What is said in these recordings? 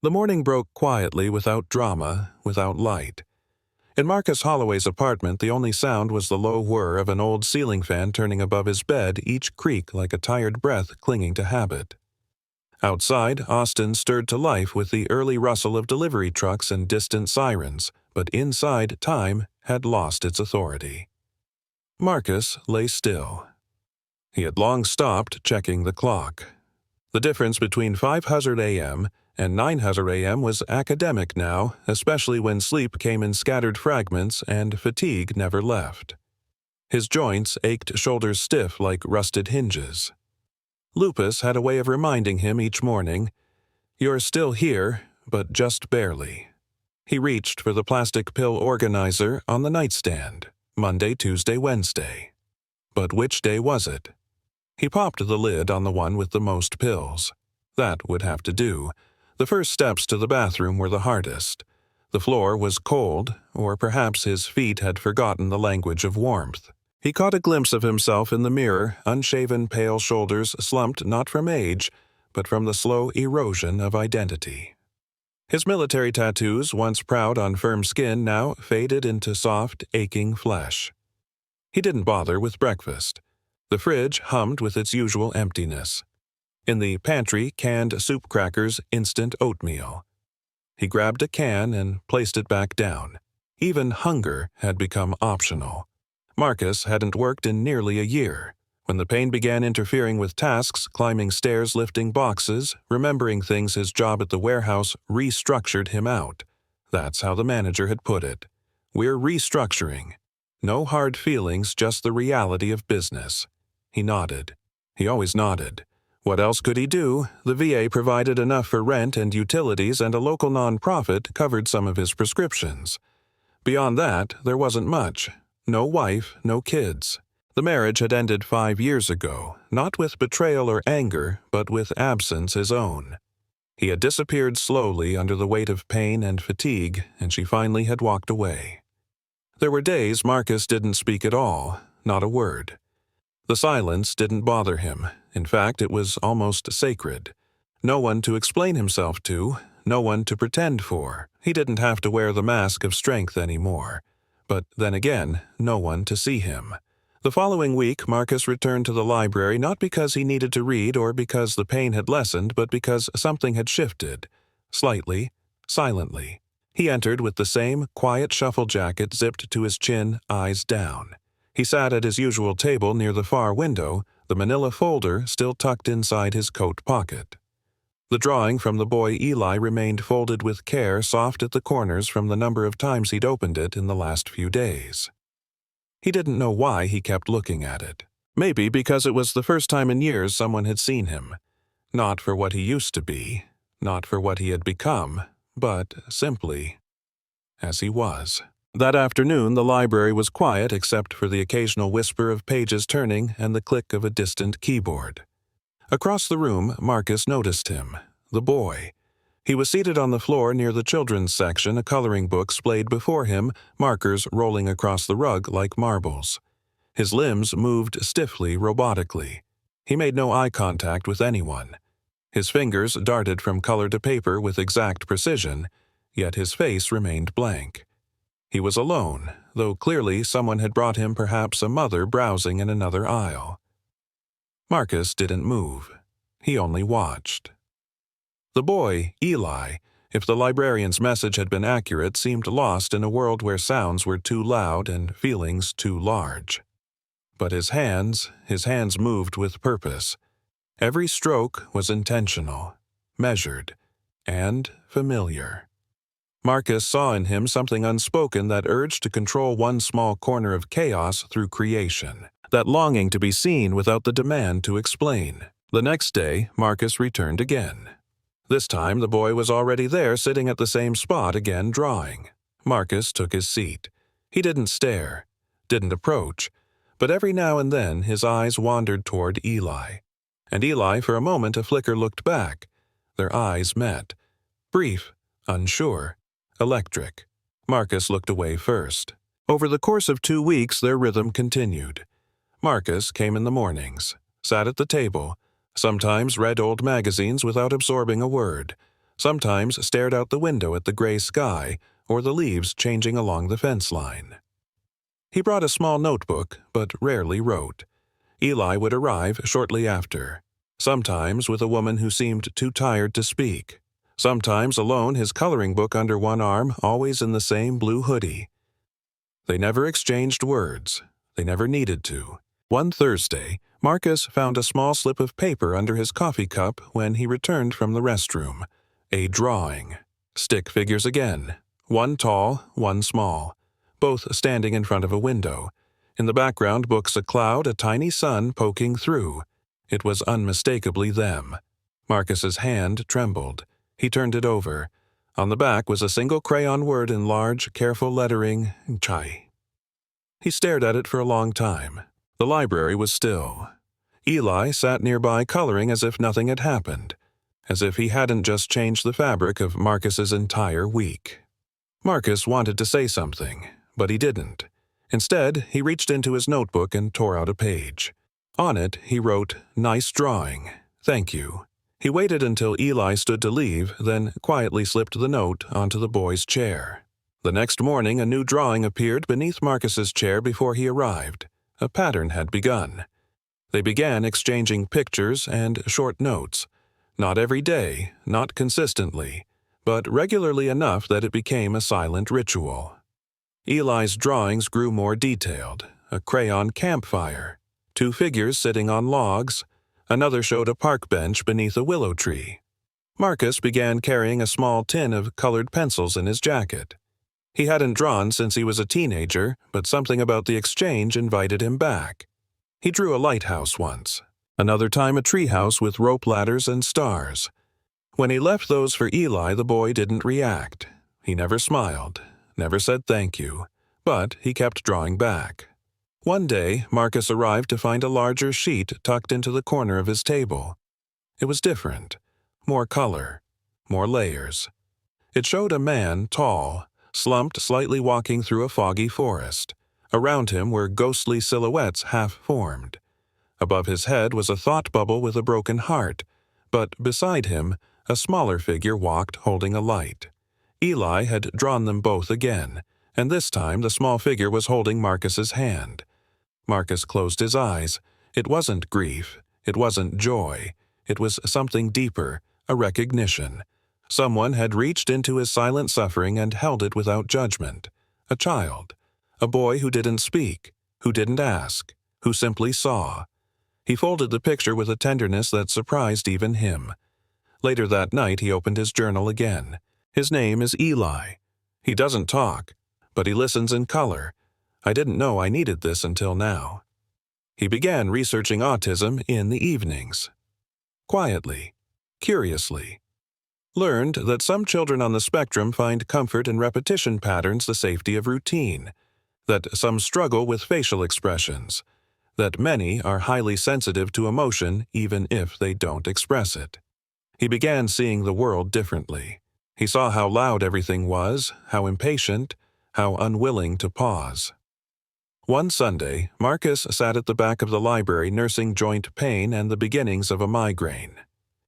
The morning broke quietly, without drama, without light. In Marcus Holloway's apartment, the only sound was the low whir of an old ceiling fan turning above his bed, each creak like a tired breath clinging to habit. Outside, Austin stirred to life with the early rustle of delivery trucks and distant sirens, but inside, time had lost its authority. Marcus lay still. He had long stopped checking the clock. The difference between 5:00 a.m. and 9:00 a.m. was academic now, especially when sleep came in scattered fragments and fatigue never left. His joints ached, shoulders stiff like rusted hinges. Lupus had a way of reminding him each morning, "You're still here, but just barely." He reached for the plastic pill organizer on the nightstand, Monday, Tuesday, Wednesday. But which day was it? He popped the lid on the one with the most pills. That would have to do. The first steps to the bathroom were the hardest. The floor was cold, or perhaps his feet had forgotten the language of warmth. He caught a glimpse of himself in the mirror, unshaven, pale shoulders slumped not from age, but from the slow erosion of identity. His military tattoos, once proud on firm skin, now faded into soft, aching flesh. He didn't bother with breakfast. The fridge hummed with its usual emptiness. In the pantry, canned soup crackers, instant oatmeal. He grabbed a can and placed it back down. Even hunger had become optional. Marcus hadn't worked in nearly a year. When the pain began interfering with tasks, climbing stairs, lifting boxes, remembering things, his job at the warehouse restructured him out. That's how the manager had put it. "We're restructuring. No hard feelings, just the reality of business." He nodded. He always nodded. What else could he do? The VA provided enough for rent and utilities, and a local nonprofit covered some of his prescriptions. Beyond that, there wasn't much. No wife, no kids. The marriage had ended 5 years ago, not with betrayal or anger, but with absence his own. He had disappeared slowly under the weight of pain and fatigue, and she finally had walked away. There were days Marcus didn't speak at all, not a word. The silence didn't bother him. In fact, it was almost sacred. No one to explain himself to, no one to pretend for. He didn't have to wear the mask of strength anymore. But then again, no one to see him. The following week, Marcus returned to the library not because he needed to read or because the pain had lessened, but because something had shifted. Slightly, silently. He entered with the same quiet shuffle jacket zipped to his chin, eyes down. He sat at his usual table near the far window, the manila folder still tucked inside his coat pocket. The drawing from the boy Eli remained folded with care, soft at the corners from the number of times he'd opened it in the last few days. He didn't know why he kept looking at it. Maybe because it was the first time in years someone had seen him. Not for what he used to be, not for what he had become, but simply as he was. That afternoon, the library was quiet except for the occasional whisper of pages turning and the click of a distant keyboard. Across the room, Marcus noticed him, the boy. He was seated on the floor near the children's section, a coloring book splayed before him, markers rolling across the rug like marbles. His limbs moved stiffly, robotically. He made no eye contact with anyone. His fingers darted from color to paper with exact precision, yet his face remained blank. He was alone, though clearly someone had brought him, perhaps a mother browsing in another aisle. Marcus didn't move. He only watched. The boy, Eli, if the librarian's message had been accurate, seemed lost in a world where sounds were too loud and feelings too large. But his hands moved with purpose. Every stroke was intentional, measured, and familiar. Marcus saw in him something unspoken, that urge to control one small corner of chaos through creation, that longing to be seen without the demand to explain. The next day, Marcus returned again. This time the boy was already there, sitting at the same spot again, drawing. Marcus took his seat. He didn't stare, didn't approach, but every now and then his eyes wandered toward Eli. And Eli, for a moment, a flicker, looked back. Their eyes met. Brief, unsure, electric. Marcus looked away first. Over the course of 2 weeks, their rhythm continued. Marcus came in the mornings, sat at the table, sometimes read old magazines without absorbing a word, sometimes stared out the window at the gray sky or the leaves changing along the fence line. He brought a small notebook, but rarely wrote. Eli would arrive shortly after, sometimes with a woman who seemed too tired to speak, sometimes alone, his coloring book under one arm, always in the same blue hoodie. They never exchanged words. They never needed to. One Thursday, Marcus found a small slip of paper under his coffee cup when he returned from the restroom. A drawing. Stick figures again. One tall, one small, both standing in front of a window. In the background, books a cloud, a tiny sun poking through. It was unmistakably them. Marcus's hand trembled. He turned it over. On the back was a single crayon word in large, careful lettering, Chai. He stared at it for a long time. The library was still. Eli sat nearby coloring as if nothing had happened, as if he hadn't just changed the fabric of Marcus's entire week. Marcus wanted to say something, but he didn't. Instead, he reached into his notebook and tore out a page. On it, he wrote, "Nice drawing. Thank you." He waited until Eli stood to leave, then quietly slipped the note onto the boy's chair. The next morning, a new drawing appeared beneath Marcus's chair before he arrived. A pattern had begun. They began exchanging pictures and short notes. Not every day, not consistently, but regularly enough that it became a silent ritual. Eli's drawings grew more detailed. A crayon campfire, 2 figures sitting on logs. Another showed a park bench beneath a willow tree. Marcus began carrying a small tin of colored pencils in his jacket. He hadn't drawn since he was a teenager, but something about the exchange invited him back. He drew a lighthouse once. Another time a treehouse with rope ladders and stars. When he left those for Eli, the boy didn't react. He never smiled, never said thank you, but he kept drawing back. One day, Marcus arrived to find a larger sheet tucked into the corner of his table. It was different. More color. More layers. It showed a man, tall, slumped, slightly walking through a foggy forest. Around him were ghostly silhouettes half-formed. Above his head was a thought bubble with a broken heart, but beside him, a smaller figure walked holding a light. Eli had drawn them both again, and this time the small figure was holding Marcus's hand. Marcus closed his eyes. It wasn't grief. It wasn't joy. It was something deeper, a recognition. Someone had reached into his silent suffering and held it without judgment. A child. A boy who didn't speak, who didn't ask, who simply saw. He folded the picture with a tenderness that surprised even him. Later that night he opened his journal again. His name is Eli. He doesn't talk, but he listens in color. I didn't know I needed this until now. He began researching autism in the evenings. Quietly, curiously. Learned that some children on the spectrum find comfort in repetition patterns, the safety of routine. That some struggle with facial expressions. That many are highly sensitive to emotion even if they don't express it. He began seeing the world differently. He saw how loud everything was, how impatient, how unwilling to pause. One Sunday, Marcus sat at the back of the library nursing joint pain and the beginnings of a migraine.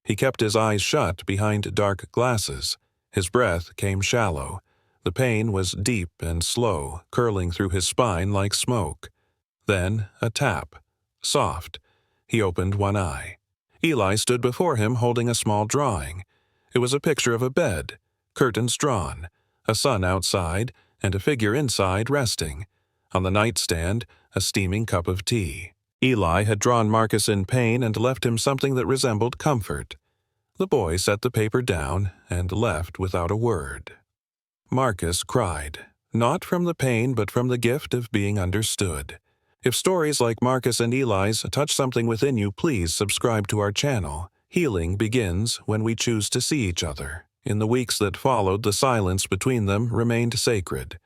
He kept his eyes shut behind dark glasses. His breath came shallow. The pain was deep and slow, curling through his spine like smoke. Then a tap. Soft. He opened one eye. Eli stood before him holding a small drawing. It was a picture of a bed, curtains drawn, a sun outside, and a figure inside resting. On the nightstand, a steaming cup of tea. Eli had drawn Marcus in pain and left him something that resembled comfort. The boy set the paper down and left without a word. Marcus cried, not from the pain but from the gift of being understood. If stories like Marcus and Eli's touch something within you, please subscribe to our channel. Healing begins when we choose to see each other. In the weeks that followed, the silence between them remained sacred.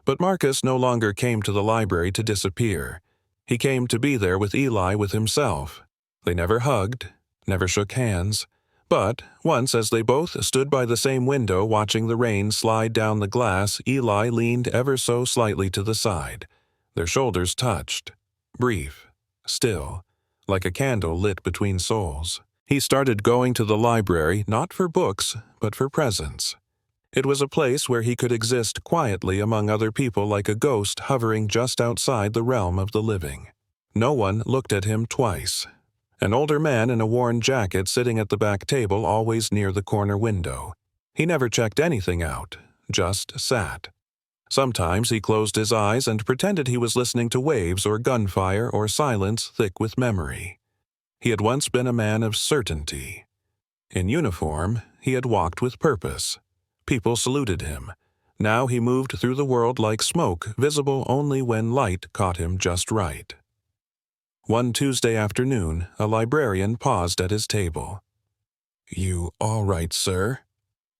But Marcus no longer came to the library to disappear. He came to be there with Eli, with himself. They never hugged, never shook hands. But once, as they both stood by the same window watching the rain slide down the glass, Eli leaned ever so slightly to the side. Their shoulders touched. Brief, still, like a candle lit between souls. He started going to the library not for books, but for presents. It was a place where he could exist quietly among other people like a ghost hovering just outside the realm of the living. No one looked at him twice. An older man in a worn jacket sitting at the back table always near the corner window. He never checked anything out, just sat. Sometimes he closed his eyes and pretended he was listening to waves or gunfire or silence thick with memory. He had once been a man of certainty. In uniform, he had walked with purpose. People saluted him. Now he moved through the world like smoke, visible only when light caught him just right. One Tuesday afternoon, a librarian paused at his table. "You all right, sir?"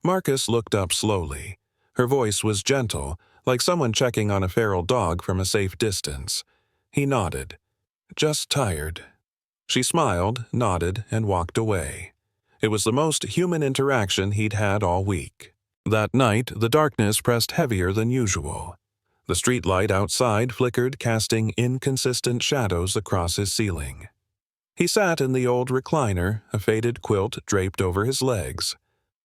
Marcus looked up slowly. Her voice was gentle, like someone checking on a feral dog from a safe distance. He nodded. "Just tired." She smiled, nodded, and walked away. It was the most human interaction he'd had all week. That night, the darkness pressed heavier than usual. The streetlight outside flickered, casting inconsistent shadows across his ceiling. He sat in the old recliner, a faded quilt draped over his legs.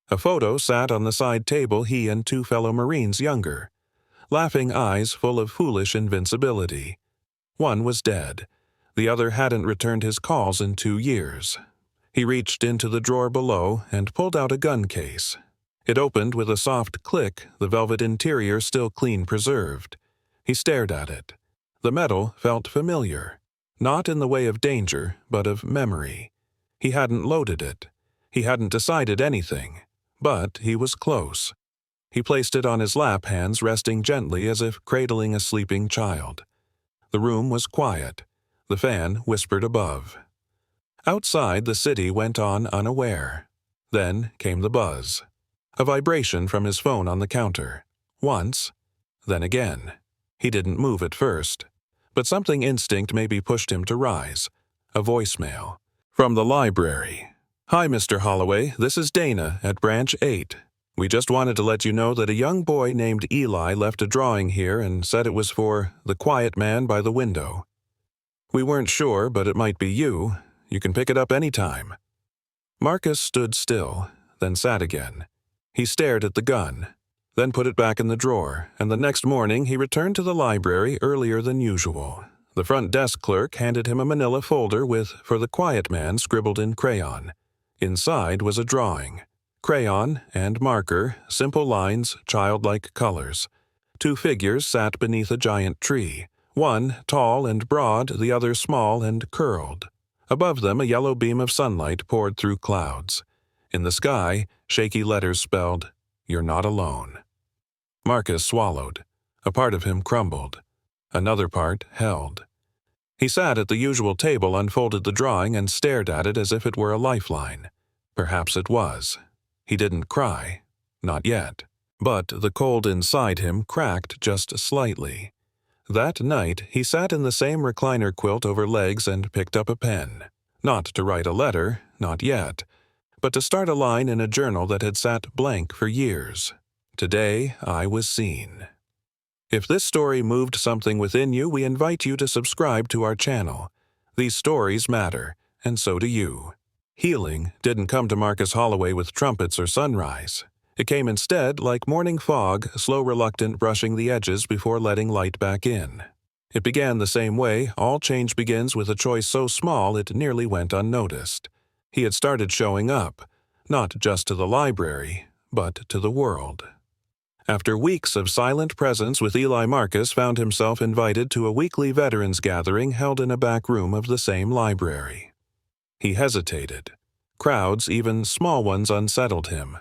A photo sat on the side table he and two fellow Marines younger, laughing eyes full of foolish invincibility. One was dead. The other hadn't returned his calls in 2 years. He reached into the drawer below and pulled out a gun case. It opened with a soft click, the velvet interior still clean preserved. He stared at it. The metal felt familiar, not in the way of danger, but of memory. He hadn't loaded it. He hadn't decided anything, but he was close. He placed it on his lap, hands resting gently as if cradling a sleeping child. The room was quiet. The fan whispered above. Outside, the city went on unaware. Then came the buzz. A vibration from his phone on the counter. Once, then again. He didn't move at first, but something instinct maybe pushed him to rise. A voicemail. From the library. "Hi, Mr. Holloway, this is Dana at Branch 8. We just wanted to let you know that a young boy named Eli left a drawing here and said it was for The Quiet Man by the Window. We weren't sure, but it might be you. You can pick it up anytime." Marcus stood still, then sat again. He stared at the gun, then put it back in the drawer, and the next morning he returned to the library earlier than usual. The front desk clerk handed him a manila folder with "For the Quiet Man" scribbled in crayon. Inside was a drawing. Crayon and marker, simple lines, childlike colors. 2 figures sat beneath a giant tree. One tall and broad, the other small and curled. Above them, a yellow beam of sunlight poured through clouds. In the sky, shaky letters spelled, "You're not alone." Marcus swallowed. A part of him crumbled. Another part held. He sat at the usual table, unfolded the drawing, and stared at it as if it were a lifeline. Perhaps it was. He didn't cry. Not yet. But the cold inside him cracked just slightly. That night, he sat in the same recliner quilt over legs and picked up a pen. Not to write a letter, not yet, but to start a line in a journal that had sat blank for years. "Today, I was seen." If this story moved something within you, we invite you to subscribe to our channel. These stories matter, and so do you. Healing didn't come to Marcus Holloway with trumpets or sunrise. It came instead like morning fog, slow, reluctant brushing the edges before letting light back in. It began the same way. All change begins with a choice so small it nearly went unnoticed. He had started showing up, not just to the library, but to the world. After weeks of silent presence with Eli, Marcus found himself invited to a weekly veterans gathering held in a back room of the same library. He hesitated. Crowds, even small ones, unsettled him.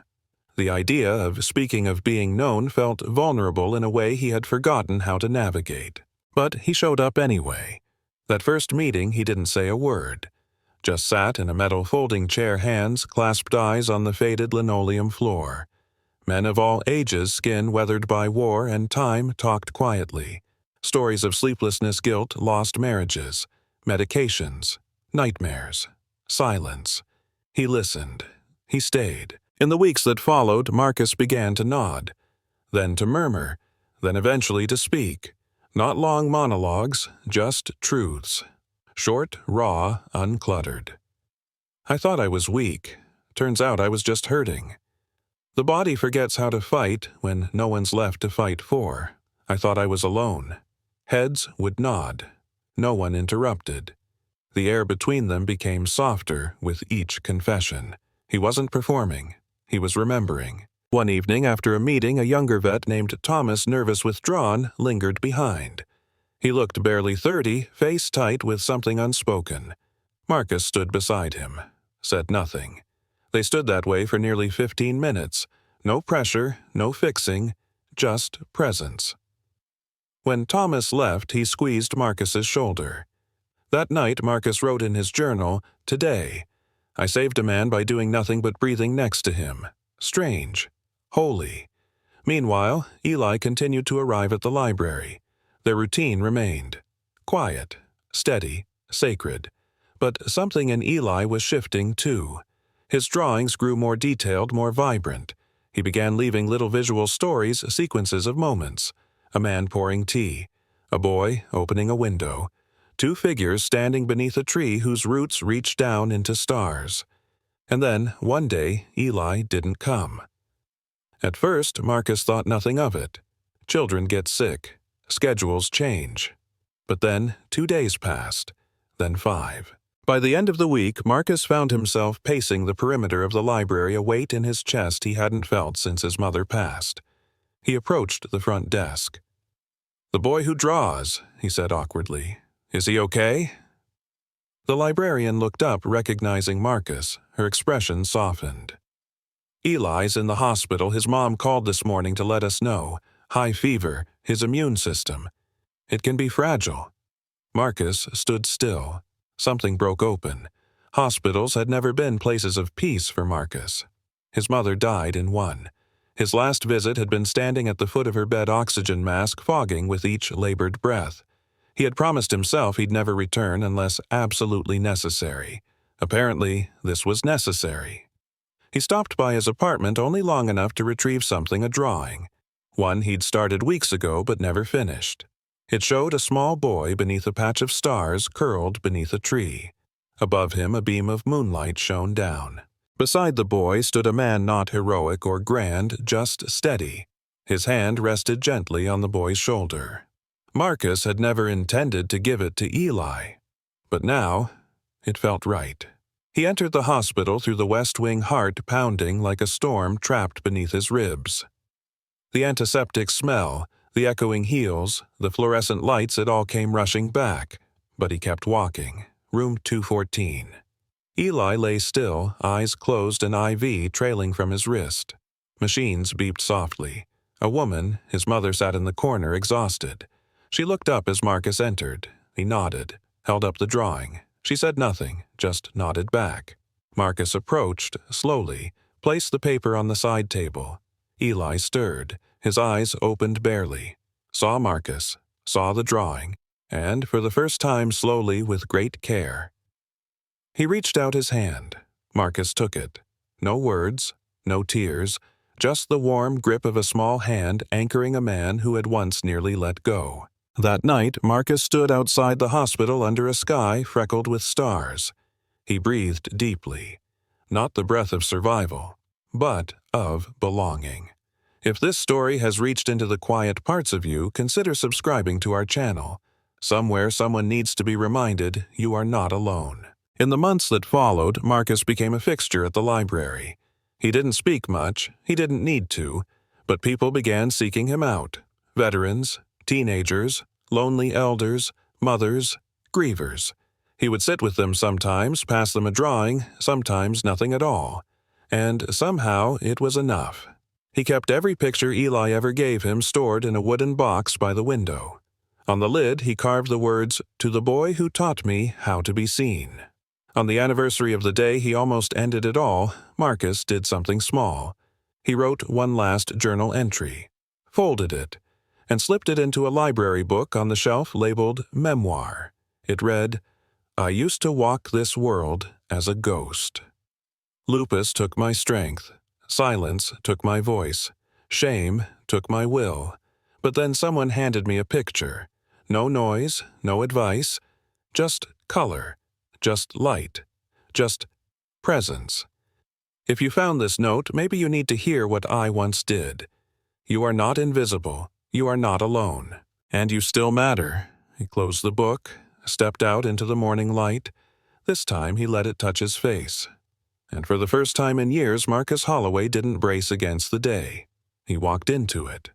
The idea of speaking of being known felt vulnerable in a way he had forgotten how to navigate. But he showed up anyway. That first meeting, he didn't say a word. Just sat in a metal folding chair, hands clasped, eyes on the faded linoleum floor. Men of all ages, skin weathered by war and time, talked quietly. Stories of sleeplessness, guilt, lost marriages, medications, nightmares, silence. He listened. He stayed. In the weeks that followed, Marcus began to nod, then to murmur, then eventually to speak. Not long monologues, just truths. Short, raw, uncluttered. I thought I was weak. Turns out I was just hurting. The body forgets how to fight when no one's left to fight for. I thought I was alone. Heads would nod. No one interrupted. The air between them became softer with each confession. He wasn't performing. He was remembering. One evening after a meeting, a younger vet named Thomas, nervous withdrawn, lingered behind. He looked barely 30, face tight with something unspoken. Marcus stood beside him, said nothing. They stood that way for nearly 15 minutes. No pressure, no fixing, just presence. When Thomas left, he squeezed Marcus's shoulder. That night, Marcus wrote in his journal, "Today, I saved a man by doing nothing but breathing next to him. Strange. Holy." Meanwhile, Eli continued to arrive at the library. Their routine remained. Quiet, steady, sacred. But something in Eli was shifting, too. His drawings grew more detailed, more vibrant. He began leaving little visual stories, sequences of moments. A man pouring tea. A boy opening a window. Two figures standing beneath a tree whose roots reached down into stars. And then, one day, Eli didn't come. At first, Marcus thought nothing of it. Children get sick. Schedules change. But then, 2 days passed. Then 5. By the end of the week, Marcus found himself pacing the perimeter of the library, a weight in his chest he hadn't felt since his mother passed. He approached the front desk. "The boy who draws," he said awkwardly. "Is he okay?" The librarian looked up, recognizing Marcus. Her expression softened. "Eli's in the hospital. His mom called this morning to let us know. High fever, his immune system. It can be fragile." Marcus stood still. Something broke open. Hospitals had never been places of peace for Marcus. His mother died in one. His last visit had been standing at the foot of her bed, oxygen mask fogging with each labored breath. He had promised himself he'd never return unless absolutely necessary. Apparently, this was necessary. He stopped by his apartment only long enough to retrieve something, a drawing. One he'd started weeks ago but never finished. It showed a small boy beneath a patch of stars curled beneath a tree. Above him, a beam of moonlight shone down. Beside the boy stood a man not heroic or grand, just steady. His hand rested gently on the boy's shoulder. Marcus had never intended to give it to Eli. But now, it felt right. He entered the hospital through the West Wing, heart pounding like a storm trapped beneath his ribs. The antiseptic smell, the echoing heels, the fluorescent lights, it all came rushing back. But he kept walking. Room 214. Eli lay still, eyes closed, an IV trailing from his wrist. Machines beeped softly. A woman, his mother, sat in the corner, exhausted. She looked up as Marcus entered. He nodded, held up the drawing. She said nothing, just nodded back. Marcus approached, slowly, placed the paper on the side table. Eli stirred. His eyes opened barely. Saw Marcus, saw the drawing, and, for the first time slowly with great care. He reached out his hand. Marcus took it. No words, no tears, just the warm grip of a small hand anchoring a man who had once nearly let go. That night, Marcus stood outside the hospital under a sky freckled with stars. He breathed deeply. Not the breath of survival, but of belonging. If this story has reached into the quiet parts of you, consider subscribing to our channel. Somewhere someone needs to be reminded you are not alone. In the months that followed, Marcus became a fixture at the library. He didn't speak much, he didn't need to, but people began seeking him out. Veterans, teenagers, lonely elders, mothers, grievers. He would sit with them sometimes, pass them a drawing, sometimes nothing at all. And somehow it was enough. He kept every picture Eli ever gave him stored in a wooden box by the window. On the lid, he carved the words, "To the boy who taught me how to be seen." On the anniversary of the day he almost ended it all, Marcus did something small. He wrote one last journal entry, folded it, and slipped it into a library book on the shelf labeled Memoir. It read, "I used to walk this world as a ghost. Lupus took my strength. Silence took my voice. Shame took my will. But then someone handed me a picture. No noise, no advice, just color, just light, just Presence. If you found this note, maybe you need to hear what I once did. You are not invisible. You are not alone. And you still matter. He closed the book, stepped out into the morning light. This time he let it touch his face. And for the first time in years, Marcus Holloway didn't brace against the day. He walked into it.